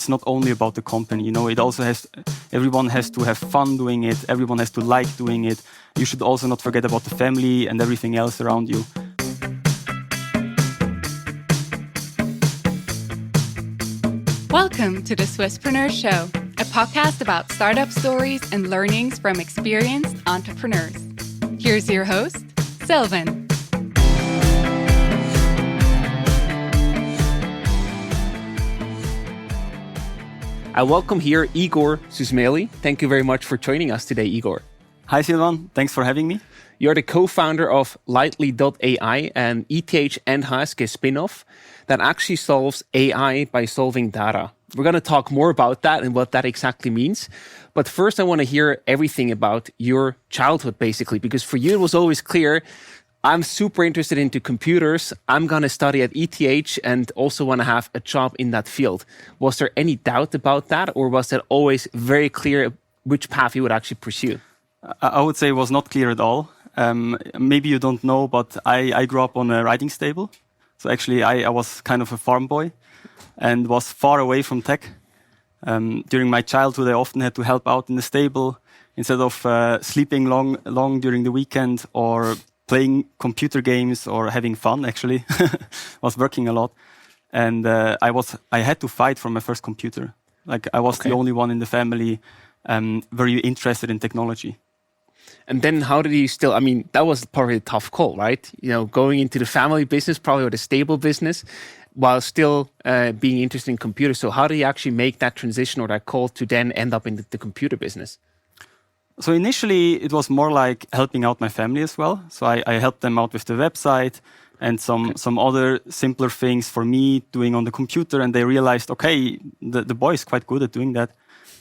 it's not only about the company. You know, it also everyone has to have fun doing it. Everyone has to like doing it. You should also not forget about the family and everything else around you. Welcome to the Swisspreneur Show, a podcast about startup stories and learnings from experienced entrepreneurs. Here's your host, Sylvan. I welcome here Igor Susmelj. Thank you very much for joining us today, Igor. Hi, Sylvan. Thanks for having me. You're the co-founder of Lightly.ai, an ETH and HSG spin-off that actually solves AI by solving data. We're going to talk more about that and what that exactly means. But first, I want to hear everything about your childhood, basically, because for you, it was always clear, I'm super interested into computers. I'm going to study at ETH and also want to have a job in that field. Was there any doubt about that, or was that always very clear which path you would actually pursue? I would say it was not clear at all. Maybe you don't know, but I grew up on a riding stable. So actually, I was kind of a farm boy and was far away from tech. During my childhood, I often had to help out in the stable instead of sleeping long during the weekend or playing computer games or having fun. Actually, was working a lot, and I had to fight for my first computer. Like I was the only one in the family very interested in technology. And then how did you still, I mean, that was probably a tough call, right? You know, going into the family business, probably or the stable business, while still being interested in computers. So how do you actually make that transition or that call to then end up in the computer business? So initially, it was more like helping out my family as well. So I helped them out with the website and some other simpler things for me doing on the computer. And they realized, okay, the boy is quite good at doing that.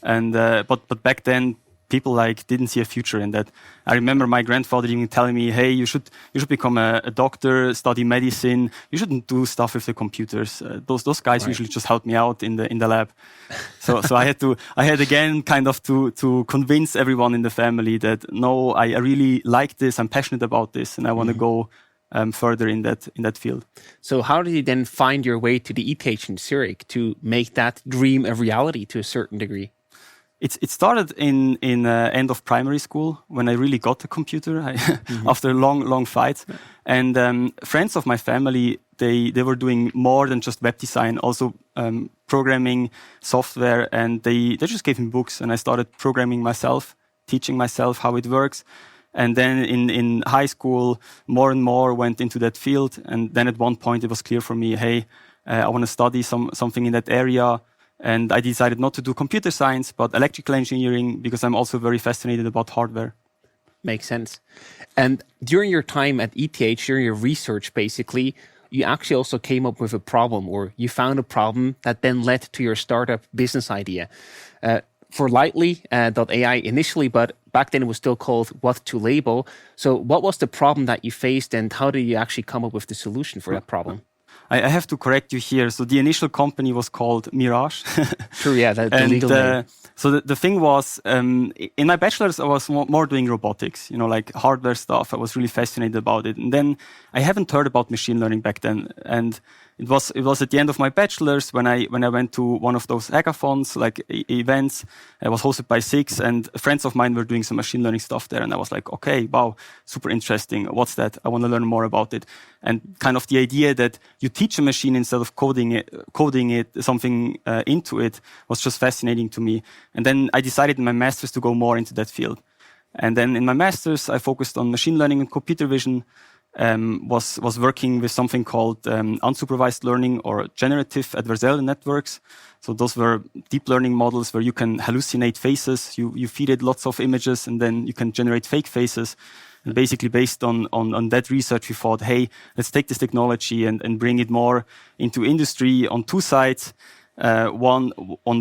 And but back then, people didn't see a future in that. I remember my grandfather even telling me, "Hey, you should become a doctor, study medicine. You shouldn't do stuff with the computers. Those guys usually just help me out in the lab." So I had again kind of to convince everyone in the family that no, I really like this. I'm passionate about this, and I want to go further in that field. So how did you then find your way to the ETH in Zurich to make that dream a reality to a certain degree? It started in end of primary school when I really got a computer after long fights. And friends of my family, they were doing more than just web design, also programming software, and they just gave me books, and I started programming myself, teaching myself how it works. And then in high school, more and more went into that field. And then at one point, it was clear for me, hey, I want to study something in that area. And I decided not to do computer science, but electrical engineering, because I'm also very fascinated about hardware. Makes sense. And during your time at ETH, during your research, basically, you actually also came up with a problem, or you found a problem that then led to your startup business idea. For Lightly.ai initially, but back then it was still called What to Label. So what was the problem that you faced, and how did you actually come up with the solution for that problem? I have to correct you here. So the initial company was called Mirage. True, yeah, the legal name. So the thing was, in my bachelor's, I was more doing robotics, like hardware stuff. I was really fascinated about it. And then I haven't heard about machine learning back then. And it was at the end of my bachelor's when I went to one of those hackathons, like events. It was hosted by SIX, and friends of mine were doing some machine learning stuff there. And I was like, okay, wow, super interesting. What's that? I want to learn more about it. And kind of the idea that you teach a machine instead of coding it something into it was just fascinating to me. And then I decided in my master's to go more into that field. And then in my master's, I focused on machine learning and computer vision. Was working with something called unsupervised learning or generative adversarial networks. So those were deep learning models where you can hallucinate faces. You feed it lots of images, and then you can generate fake faces. And basically based on that research, we thought, hey, let's take this technology and bring it more into industry on two sides. On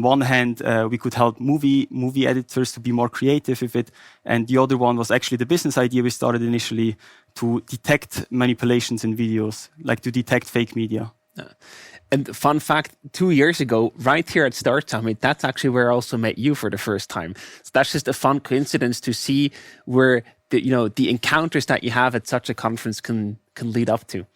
one hand, we could help movie editors to be more creative with it, and the other one was actually the business idea we started initially to detect manipulations in videos, like to detect fake media. And fun fact, 2 years ago, right here at Start Summit, that's actually where I also met you for the first time. So that's just a fun coincidence to see where the encounters that you have at such a conference can lead up to.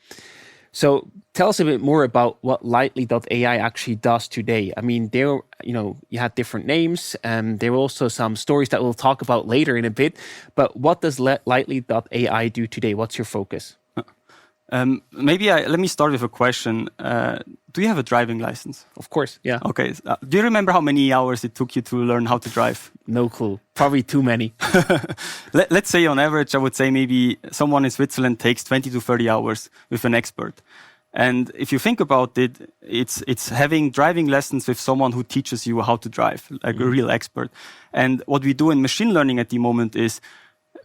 So tell us a bit more about what Lightly.ai actually does today. I mean, there, you had different names, and there were also some stories that we'll talk about later in a bit. But what does Lightly.ai do today? What's your focus? Let me start with a question. Do you have a driving license? Of course, yeah. Okay. Do you remember how many hours it took you to learn how to drive? No clue. Probably too many. Let's say on average, I would say maybe someone in Switzerland takes 20 to 30 hours with an expert. And if you think about it, it's having driving lessons with someone who teaches you how to drive, like a real expert. And what we do in machine learning at the moment is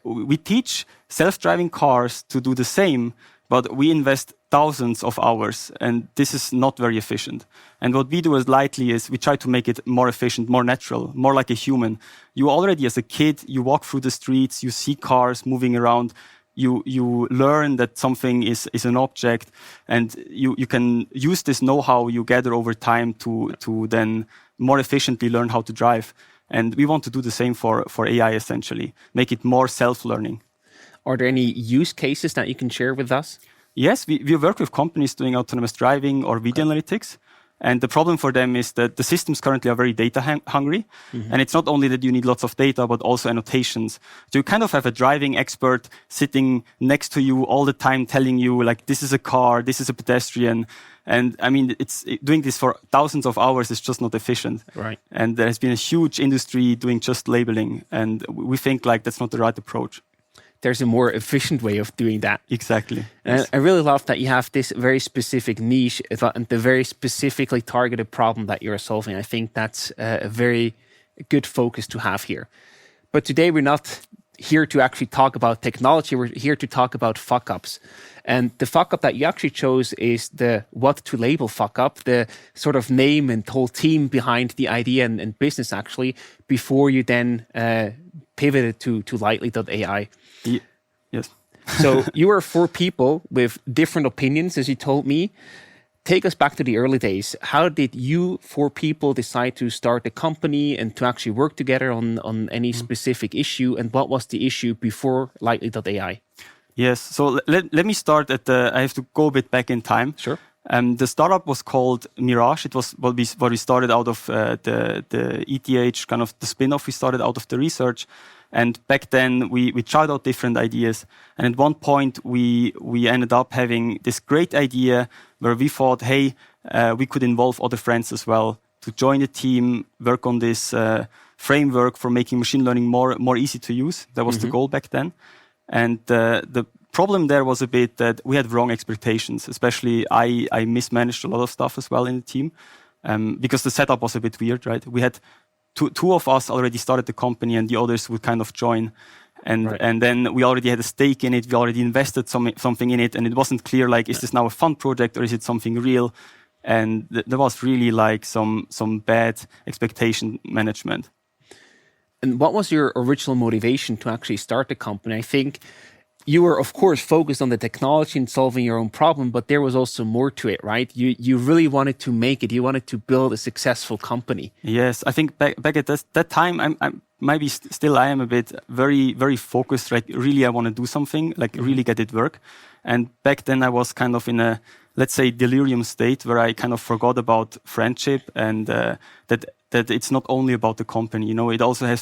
we teach self-driving cars to do the same, but we invest thousands of hours, and this is not very efficient. And what we do as Lightly is we try to make it more efficient, more natural, more like a human. You already, as a kid, you walk through the streets, you see cars moving around, you learn that something is an object, and you can use this know-how you gather over time to then more efficiently learn how to drive. And we want to do the same for AI, essentially, make it more self-learning. Are there any use cases that you can share with us? Yes, we work with companies doing autonomous driving or video analytics. And the problem for them is that the systems currently are very data hungry. And it's not only that you need lots of data, but also annotations. So you kind of have a driving expert sitting next to you all the time telling you, like, this is a car, this is a pedestrian. And I mean, doing this for thousands of hours is just not efficient. Right. And there has been a huge industry doing just labeling. And we think like that's not the right approach. There's a more efficient way of doing that. Exactly. And Yes. I really love that you have this very specific niche and the very specifically targeted problem that you're solving. I think that's a very good focus to have here. But today we're not here to actually talk about technology. We're here to talk about fuck-ups. And the fuck-up that you actually chose is the what to label fuck-up, the sort of name and whole team behind the idea and business actually, before you then pivoted to Lightly.ai. Yes. So you were 4 people with different opinions, as you told me. Take us back to the early days. How did you 4 people decide to start a company and to actually work together on any specific issue? And what was the issue before Lightly.ai? Yes. So let me start I have to go a bit back in time. Sure. The startup was called Mirage. It was what we started out of the ETH, kind of the spin-off we started out of the research. And back then we tried out different ideas. And at one point we ended up having this great idea where we thought, hey, we could involve other friends as well to join the team, work on this framework for making machine learning more easy to use. That was the goal back then. And the problem there was a bit that we had wrong expectations, especially I mismanaged a lot of stuff as well in the team because the setup was a bit weird, right? We had two of us already started the company and the others would kind of join. And then we already had a stake in it. We already invested something in it. And it wasn't clear, like, is this now a fun project or is it something real? And there was really like some bad expectation management. And what was your original motivation to actually start the company? I think you were, of course, focused on the technology and solving your own problem, but there was also more to it, right? You really wanted to make it. You wanted to build a successful company. Yes, I think back at that time, I'm maybe still I am a bit very, very focused. Like, really, I want to do something, like really get it work. And back then I was kind of in a, let's say, delirium state where I kind of forgot about friendship and that it's not only about the company, you know, it also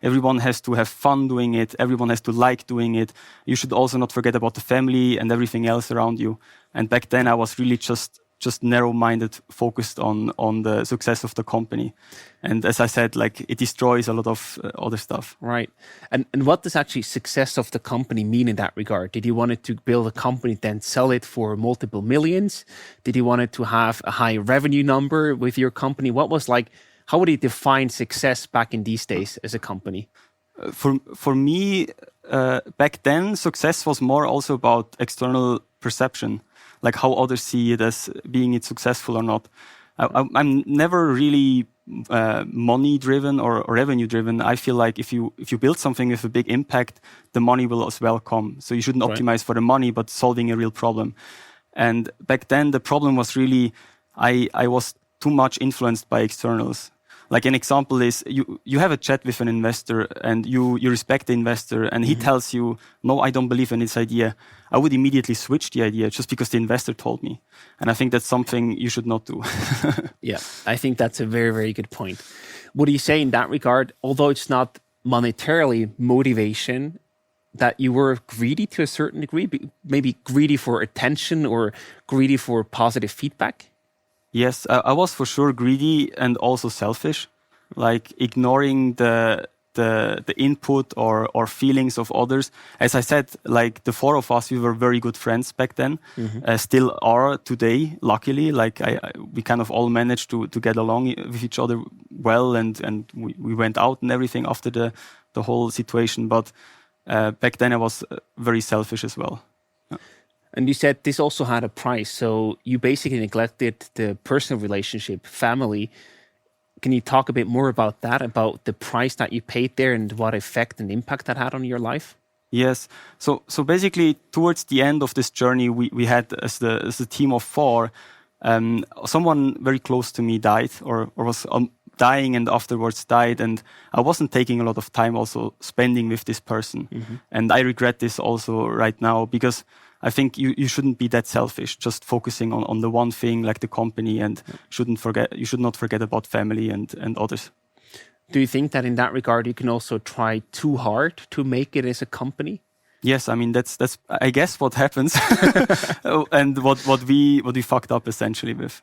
everyone has to have fun doing it. Everyone has to like doing it. You should also not forget about the family and everything else around you. And back then I was really just narrow-minded, focused on the success of the company. And as I said, like, it destroys a lot of other stuff. Right. And what does actually success of the company mean in that regard? Did you want it to build a company, then sell it for multiple millions? Did you want it to have a high revenue number with your company? What was like, how would you define success back in these days as a company? For me, back then, success was more also about external perception, like how others see it as being it successful or not. I'm never really money driven or revenue driven. I feel like if you build something with a big impact, the money will as well come. So you shouldn't optimize for the money, but solving a real problem. And back then, the problem was really I was too much influenced by externals. Like an example is you have a chat with an investor and you respect the investor and he tells you, no, I don't believe in this idea. I would immediately switch the idea just because the investor told me. And I think that's something you should not do. Yeah, I think that's a very, very good point. What do you say in that regard? Although it's not monetarily motivation, that you were greedy to a certain degree, maybe greedy for attention or greedy for positive feedback? Yes, I was for sure greedy and also selfish, like ignoring the input or feelings of others. As I said, like the four of us, we were very good friends back then, still are today, luckily. Like we kind of all managed to get along with each other well, and we went out and everything after the whole situation. But back then I was very selfish as well. And you said this also had a price. So you basically neglected the personal relationship, family. Can you talk a bit more about that, about the price that you paid there and what effect and impact that had on your life? Yes. So basically, towards the end of this journey, we had as a team of four, someone very close to me died or was dying and afterwards died. And I wasn't taking a lot of time also spending with this person. And I regret this also right now because I think you shouldn't be that selfish, just focusing on the one thing like the company, and you should not forget about family and others. Do you think that in that regard you can also try too hard to make it as a company? Yes, I mean that's I guess what happens and what we fucked up essentially with.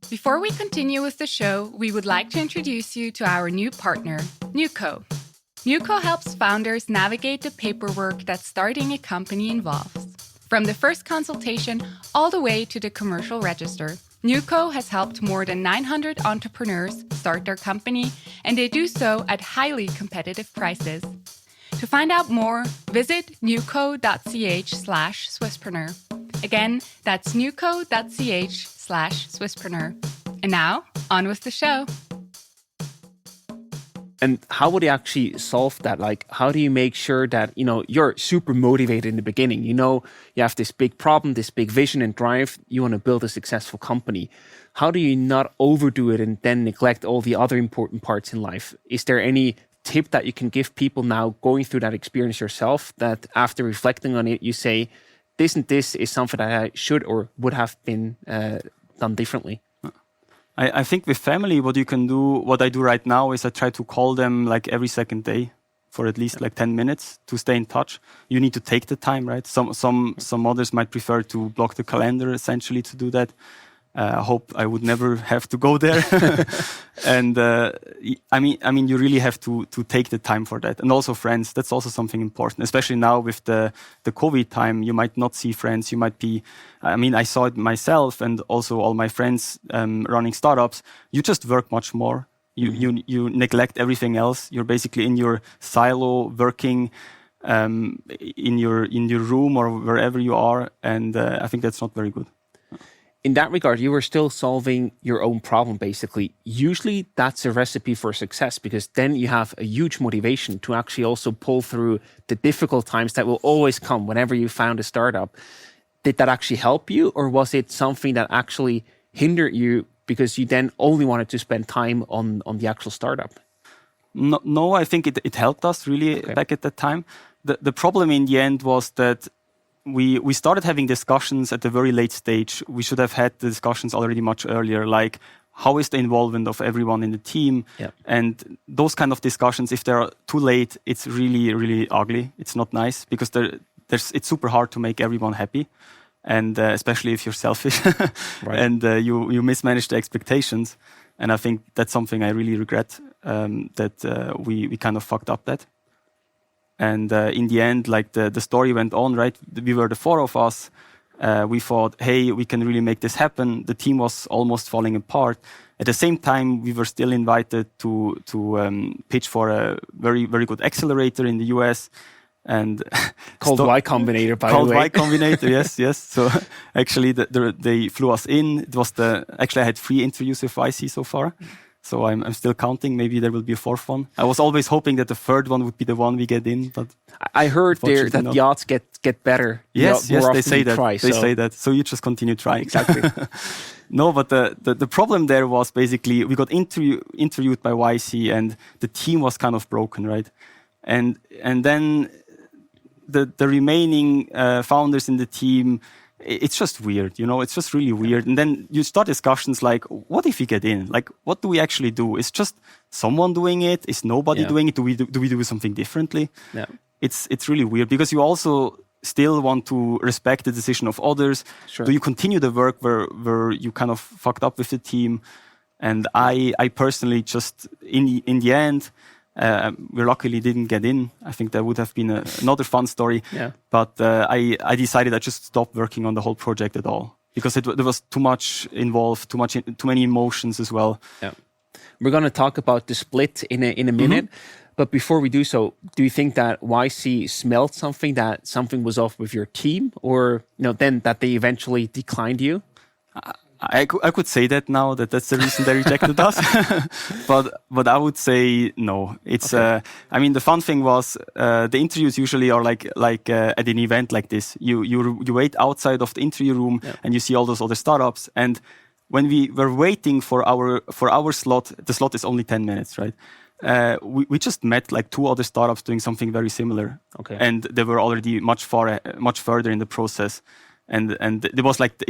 Before we continue with the show, we would like to introduce you to our new partner, Nuco. Nuco helps founders navigate the paperwork that starting a company involves. From the first consultation all the way to the commercial register, Nuco has helped more than 900 entrepreneurs start their company, and they do so at highly competitive prices. To find out more, visit nuco.ch/Swisspreneur. Again, that's nuco.ch/Swisspreneur. And now, on with the show. And how would you actually solve that? Like, how do you make sure that, you're super motivated in the beginning? You have this big problem, this big vision and drive. You want to build a successful company. How do you not overdo it and then neglect all the other important parts in life? Is there any tip that you can give people now going through that experience yourself, that after reflecting on it, you say, this and this is something that I should or would have been done differently? I think with family, what you can do, what I do right now is I try to call them like every second day for at least like 10 minutes to stay in touch. You need to take the time, right? Some others might prefer to block the calendar essentially to do that. I hope I would never have to go there. And I mean, you really have to take the time for that. And also friends, that's also something important, especially now with the COVID time. You might not see friends. You might be, I saw it myself and also all my friends running startups. You just work much more. You neglect everything else. You're basically in your silo working in your room or wherever you are. And I think that's not very good. In that regard, you were still solving your own problem, basically. Usually that's a recipe for success, because then you have a huge motivation to actually also pull through the difficult times that will always come whenever you found a startup. Did that actually help you, or was it something that actually hindered you because you then only wanted to spend time on the actual startup? No, I think it helped us really back at that time. The problem in the end was that we started having discussions at a very late stage. We should have had the discussions already much earlier, like how is the involvement of everyone in the team? Yeah. And those kind of discussions, if they're too late, it's really, really ugly. It's not nice because it's super hard to make everyone happy. And especially if you're selfish right. And you mismanage the expectations. And I think that's something I really regret, that we kind of fucked up that. And in the end, like the story went on, right? We were the four of us. We thought, hey, we can really make this happen. The team was almost falling apart. At the same time, we were still invited to pitch for a very, very good accelerator in the US. And called Y Combinator, by the way. Called Y Combinator, yes. So actually, they flew us in. It was actually I had 3 interviews with YC so far. So I'm still counting. Maybe there will be a 4th one. I was always hoping that the 3rd one would be the one we get in, but I heard that the odds get better. Yes, they say that. Try, they say that. So you just continue trying. Exactly. No, but the problem there was basically we got interviewed by YC, and the team was kind of broken, right? And then the remaining founders in the team, it's just weird, it's just really weird. And then you start discussions like, what if we get in? Like, what do we actually do? Is just someone doing it? Is nobody doing it? Do we do something differently? Yeah. It's really weird because you also still want to respect the decision of others. Sure. Do you continue the work where you kind of fucked up with the team? And I personally just in the end, we luckily didn't get in. I think that would have been another fun story. Yeah. But I decided I just stopped working on the whole project at all because there was too much involved, too many emotions as well. Yeah. We're going to talk about the split in a minute. Mm-hmm. But before we do so, do you think that YC smelled something, that something was off with your team, or then that they eventually declined you? I could say that now that's the reason they rejected us, but I would say no. It's okay. I mean the fun thing was the interviews usually are like at an event like this. You wait outside of the interview room and you see all those other startups. And when we were waiting for our slot, the slot is only 10 minutes, right? We just met like 2 other startups doing something very similar, and they were already much further in the process. And it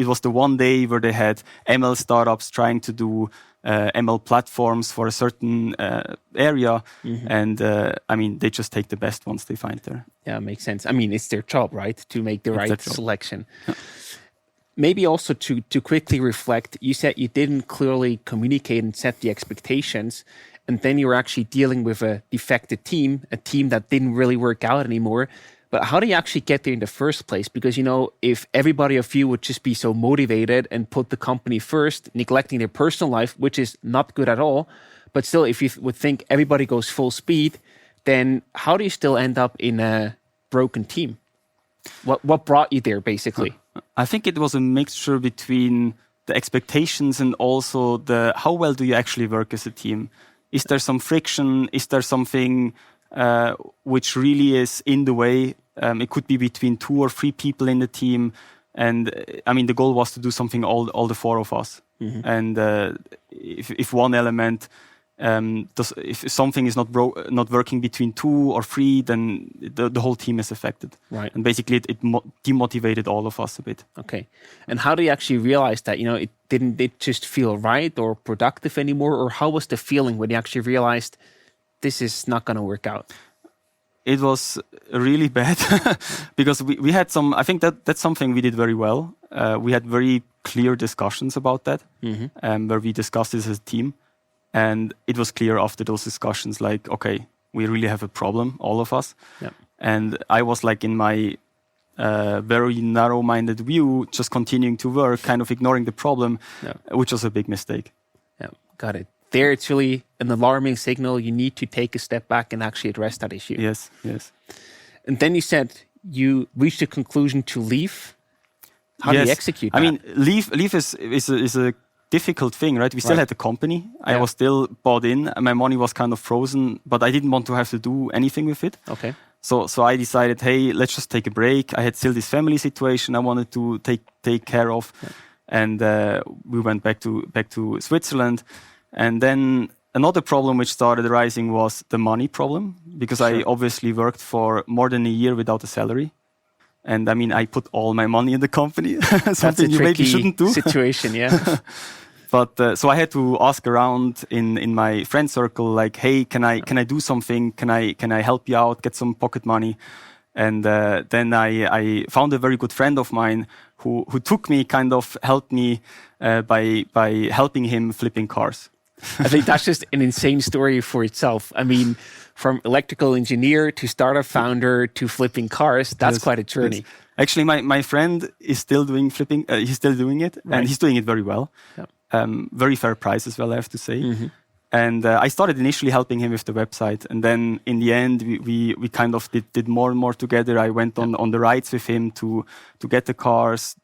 was the one day where they had ML startups trying to do ML platforms for a certain area, and I mean they just take the best ones they find there. Yeah, makes sense. I mean it's their job, right, to make the right selection. Maybe also to quickly reflect, you said you didn't clearly communicate and set the expectations, and then you were actually dealing with a defected team, a team that didn't really work out anymore. But how do you actually get there in the first place? Because, if everybody of you would just be so motivated and put the company first, neglecting their personal life, which is not good at all, but still, if you would think everybody goes full speed, then how do you still end up in a broken team? What brought you there, basically? I think it was a mixture between the expectations and also how well do you actually work as a team? Is there some friction? Is there something which really is in the way? It could be between 2 or 3 people in the team. And I mean, the goal was to do something all the 4 of us. Mm-hmm. And if one element, if something is not working between 2 or 3, then the whole team is affected. Right. And basically it demotivated all of us a bit. Okay. And how do you actually realize that, it didn't just feel right or productive anymore? Or how was the feeling when you actually realized this is not going to work out? It was really bad because we had I think that's something we did very well. We had very clear discussions about that, where we discussed this as a team. And it was clear after those discussions, like, okay, we really have a problem, all of us. Yeah. And I was like in my very narrow-minded view, just continuing to work, kind of ignoring the problem, which was a big mistake. Yeah, got it. There, it's really an alarming signal. You need to take a step back and actually address that issue. Yes. And then you said you reached a conclusion to leave. How do you execute that? I mean, leave is a difficult thing, right? We still had the company. I was still bought in. My money was kind of frozen, but I didn't want to have to do anything with it. Okay. So I decided, hey, let's just take a break. I had still this family situation I wanted to take care of, and we went back to Switzerland. And then another problem which started arising was the money problem, because I obviously worked for more than a year without a salary. And I mean, I put all my money in the company, something you maybe shouldn't do. Situation, yeah. But so I had to ask around in my friend circle, like, hey, can I do something? Can I help you out? Get some pocket money? And then I found a very good friend of mine who took me, kind of helped me by helping him flipping cars. I think that's just an insane story for itself. I mean, from electrical engineer to startup founder to flipping cars, that's quite a journey. Yes. Actually, my friend is still doing flipping. He's still doing it, and he's doing it very well. Yeah. Very fair price as well, I have to say. Mm-hmm. And I started initially helping him with the website, and then in the end, we kind of did more and more together. I went on the rides with him to get the cars,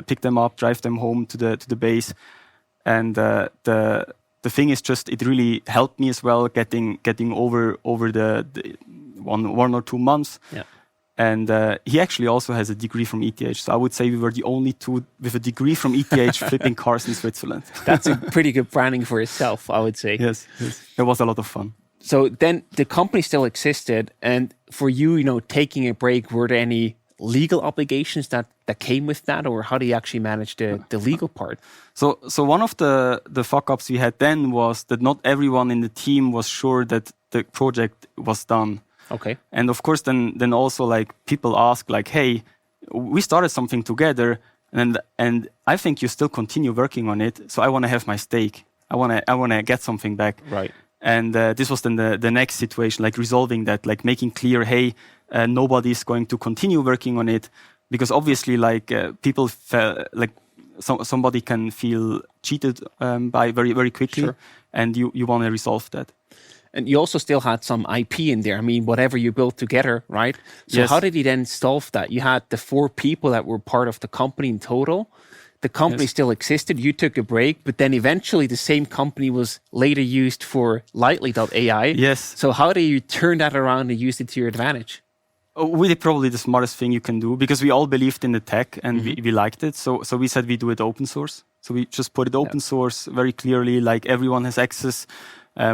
pick them up, drive them home to the base, and the thing is just it really helped me as well getting over the 1 or 2 months. Yeah. And he actually also has a degree from ETH. So I would say we were the only two with a degree from ETH flipping cars in Switzerland. That's a pretty good branding for itself, I would say. Yes. It was a lot of fun. So then the company still existed. And for you, taking a break, were there any legal obligations that came with that? Or how do you actually manage the legal part? So one of the fuck-ups we had then was that not everyone in the team was sure that the project was done. Okay. And of course, then also like people ask like, hey, we started something together, and I think you still continue working on it. So I want to have my stake. I want to get something back. Right. And this was then the next situation, like resolving that, like making clear, hey, nobody's going to continue working on it, because obviously, like people felt like somebody can feel cheated by very very quickly, Sure. and you want to resolve that. And you also still had some IP in there. I mean, whatever you built together, right? So Yes. how did you then solve that? You had the 4 people that were part of the company in total. The company Yes. still existed. You took a break, but then eventually the same company was later used for Lightly.ai. Yes. So how do you turn that around and use it to your advantage? We did probably the smartest thing you can do, because we all believed in the tech and we liked it. So we said we do it open source. So we just put it open source very clearly, like everyone has access.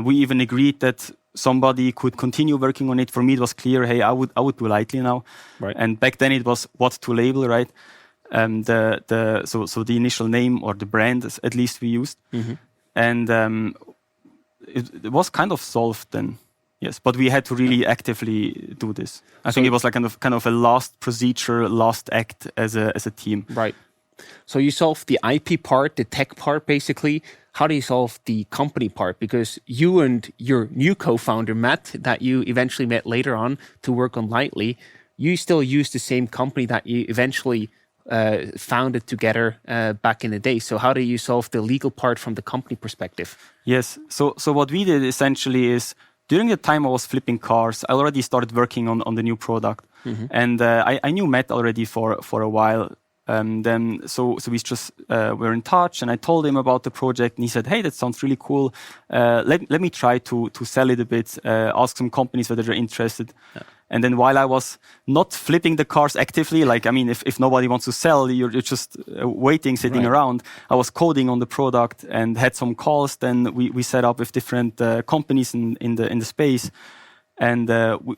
We even agreed that somebody could continue working on it. For me, it was clear, hey, I would do Lightly now. Right. And back then it was what to label, right? So the initial name or the brand, at least we used. And it was kind of solved then. Yes, but we had to really actively do this. I think it was like kind of a last procedure, last act as a team. Right. So you solved the IP part, the tech part, basically. How do you solve the company part? Because you and your new co-founder, Matt, that you eventually met later on to work on Lightly, you still use the same company that you eventually founded together back in the day. So how do you solve the legal part from the company perspective? Yes. So what we did essentially is, during the time I was flipping cars, I already started working on the new product. And I knew Matt already for a while. So we just were in touch, and I told him about the project, and he said, hey, that sounds really cool. Let me try to sell it a bit, ask some companies whether they're interested. And then while I was not flipping the cars actively, like, I mean, if nobody wants to sell, you're just waiting, sitting around. I was coding on the product and had some calls. Then we set up with different companies in the space. And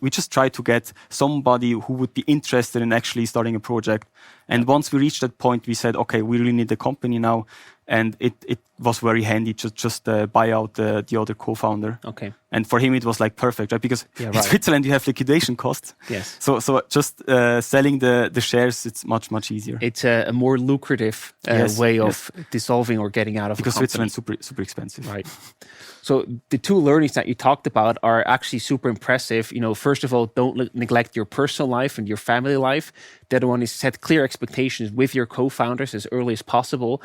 we just tried to get somebody who would be interested in actually starting a project. And once we reached that point, we said, okay, we really need the company now. And it was very handy to just buy out the other co-founder. Okay. And for him, it was like perfect, right? Because in right. Switzerland, you have liquidation costs. Yes. So just selling the shares, it's much easier. It's a more lucrative way of dissolving or getting out of because a company. Switzerland's super expensive. Right. So the 2 learnings that you talked about are actually super impressive. First of all, don't neglect your personal life and your family life. The other one is set clear expectations with your co-founders as early as possible.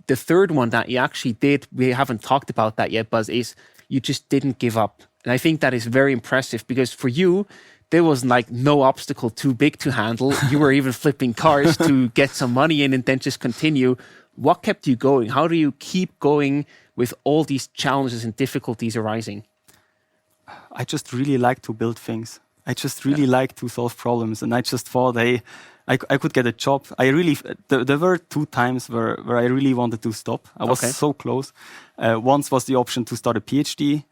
The third one that you actually did, we haven't talked about that yet, Buzz, is you just didn't give up. And I think that is very impressive, because for you, there was like no obstacle too big to handle. You were even flipping cars to get some money in and then just continue. What kept you going? How do you keep going with all these challenges and difficulties arising? I just really like to build things. I just really like to solve problems. And I just thought, hey, I could get a job. There were 2 times where I really wanted to stop. I was so close. Once was the option to start a PhD.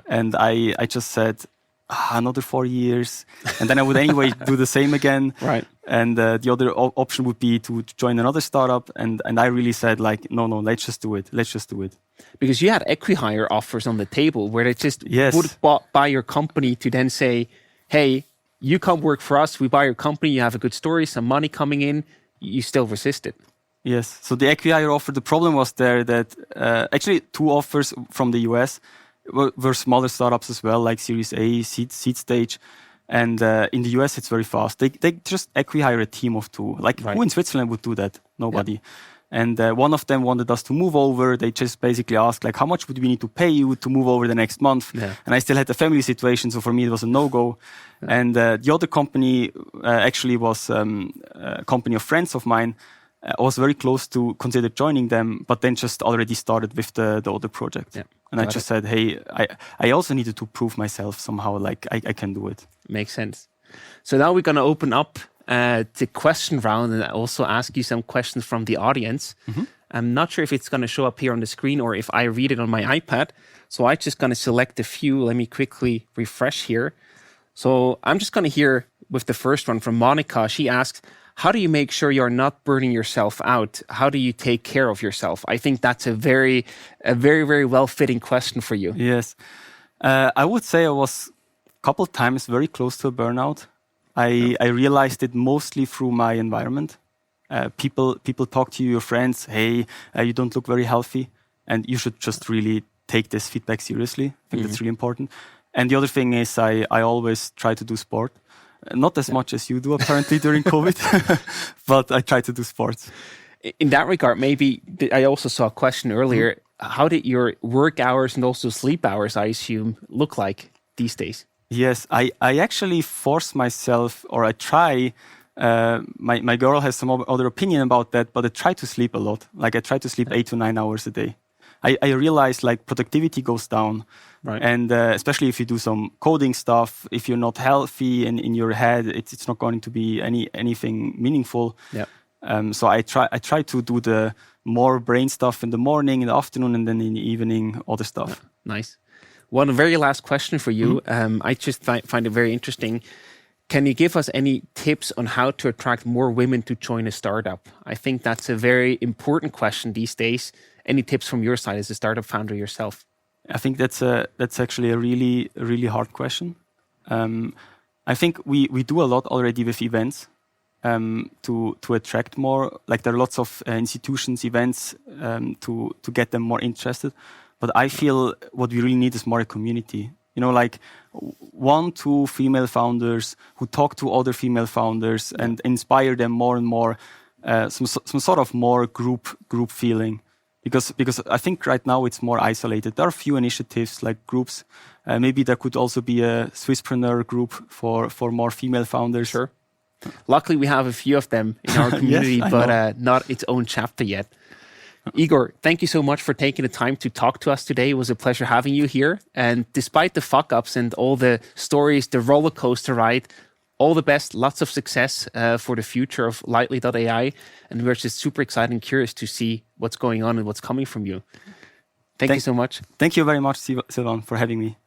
And I just said, another 4 years. And then I would anyway do the same again. Right. And the other option would be to join another startup. And I really said, like, no, let's just do it. Let's just do it. Because you had equihire offers on the table where they just would buy your company to then say, hey, you come work for us, we buy your company, you have a good story, some money coming in, you still resisted. Yes. So the equihire offer, the problem was there that actually 2 offers from the US were smaller startups as well, like Series A, seed stage. And in the US, it's very fast. They just equihire a team of 2. Like, who in Switzerland would do that? Nobody. Yeah. And one of them wanted us to move over. They just basically asked, like, how much would we need to pay you to move over the next month? Yeah. And I still had a family situation, so for me, it was a no-go. Yeah. And the other company actually was a company of friends of mine. I was very close to consider joining them, but then just already started with the other project. Yeah. And I just said, hey, I also needed to prove myself somehow, like I can do it. Makes sense. So now we're going to open up the question round and also ask you some questions from the audience. I'm not sure if it's going to show up here on the screen or if I read it on my iPad. So I'm just going to select a few. Let me quickly refresh here. So I'm just going to hear with the first one from Monica. She asks, how do you make sure you're not burning yourself out? How do you take care of yourself? I think that's a very, very well-fitting question for you. Yes. I would say I was a couple of times very close to a burnout. I realized it mostly through my environment. People talk to you, your friends, hey, you don't look very healthy. And you should just really take this feedback seriously. I think that's really important. And the other thing is I always try to do sport. Not as much as you do apparently during COVID, but I try to do sports. In that regard, maybe I also saw a question earlier. How did your work hours and also sleep hours, I assume, look like these days? Yes, I actually force myself, or I try. My girl has some other opinion about that, but I try to sleep a lot. Like I try to sleep 8 to 9 hours a day. I realize like productivity goes down. Right. And especially if you do some coding stuff, if you're not healthy in your head, it's not going to be anything meaningful. Yeah. So I try to do the more brain stuff in the morning, in the afternoon, and then in the evening, other stuff. Yeah. Nice. One very last question for you. I just find it very interesting. Can you give us any tips on how to attract more women to join a startup? I think that's a very important question these days. Any tips from your side as a startup founder yourself? I think that's actually a really hard question. I think we do a lot already with events to attract more. Like there are lots of institutions, events to get them more interested. But I feel what we really need is more a community. You know, like 1-2 female founders who talk to other female founders and inspire them more and more. Some sort of more group feeling. Because I think right now it's more isolated. There are a few initiatives like groups. Maybe there could also be a Swisspreneur group for more female founders. Sure. Luckily, we have a few of them in our community, yes, but not its own chapter yet. Igor, thank you so much for taking the time to talk to us today. It was a pleasure having you here. And despite the fuck-ups and all the stories, the roller coaster ride, all the best, lots of success for the future of Lightly.ai. And we're just super excited and curious to see what's going on and what's coming from you. Thank you so much. Thank you very much, Sylvan, for having me.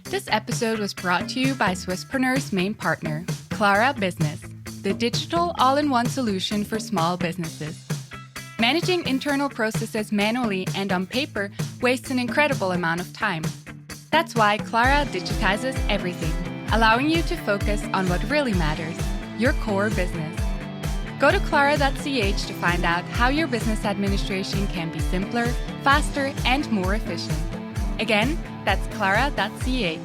This episode was brought to you by Swisspreneur's main partner, Clara Business, the digital all-in-one solution for small businesses. Managing internal processes manually and on paper wastes an incredible amount of time. That's why Clara digitizes everything, allowing you to focus on what really matters, your core business. Go to clara.ch to find out how your business administration can be simpler, faster, and more efficient. Again, that's clara.ch.